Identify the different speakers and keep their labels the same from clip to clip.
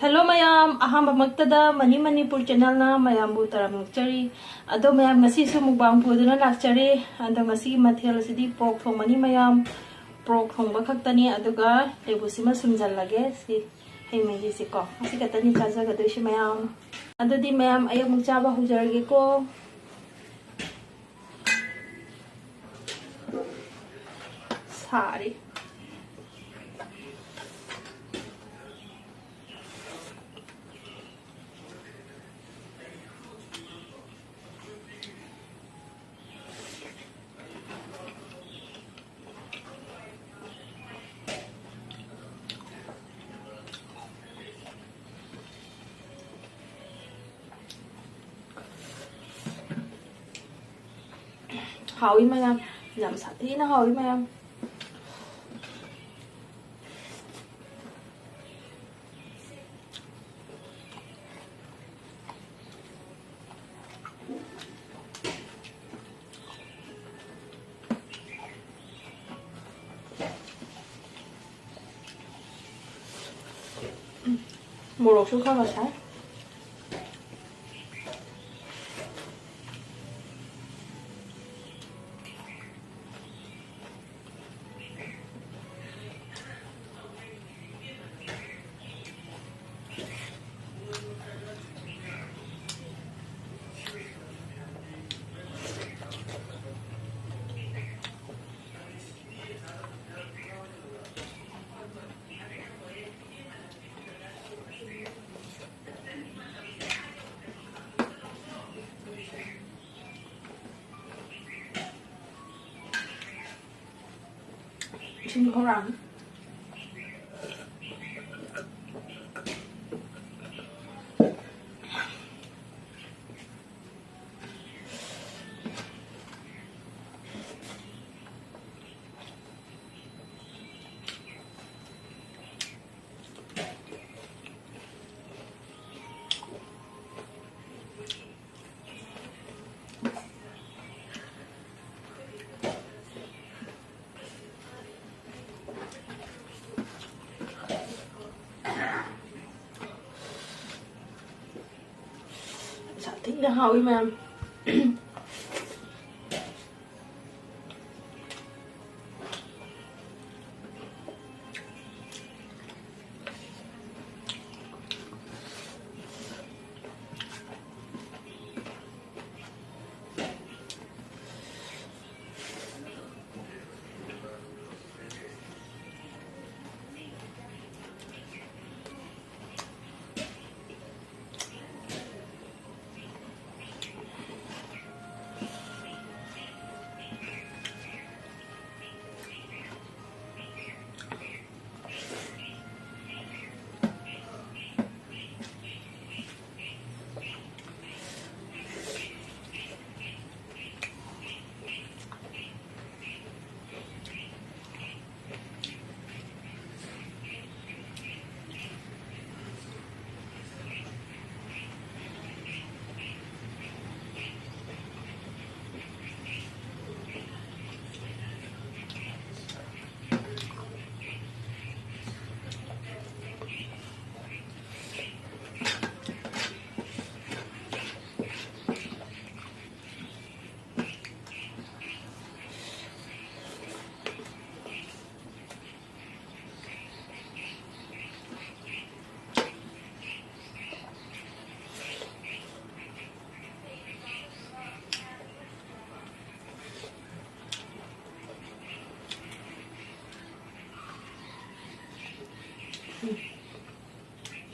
Speaker 1: Hello mayam, ahamba magtada Mani Manipur channel na mayam bu taramukchari. Ado mayam ngasi su mukbang puduna lakchari. Ado ngasi mathel sidi pork thong mani mayam. Pork thong bakhaktani aduga lebu sima sumjal lage si hey mehi si ko. Asi katani chaja gadoshi mayam. Ado di mayam ayak mukchaba hujarge ko. Sari. Hậu mà em làm sạch thì nó hơi mà em một lột xuống không là sáng xin không làm thích nó hơi mà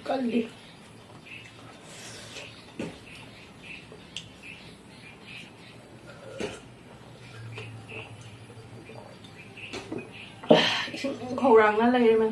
Speaker 1: Kalli khẩu răng nó lên mà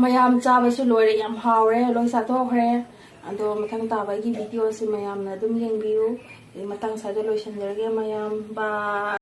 Speaker 1: ꯃꯌꯥꯝ ꯆꯥꯕꯁꯨ ꯂꯣꯏꯔꯦ ꯌꯥꯝ ꯍꯥꯎꯔꯦ ꯂꯣꯏ ꯆꯥꯊꯣꯛꯈ꯭ꯔꯦ ꯑꯗꯣ ꯃꯊꯪ ꯇꯥꯕ ꯑꯩꯒꯤ ꯚꯤꯗꯤꯑꯣꯁꯤ ꯃꯌꯥꯝꯅ ꯑꯗꯨꯝ ꯌꯦꯡꯕꯤꯌꯨ ꯃꯇꯥꯡ ꯁ꯭ꯋꯥꯏꯗ ꯂꯣꯏꯁꯤꯟꯖꯔꯒꯦ ꯃꯌꯥꯝ ꯕꯥꯏ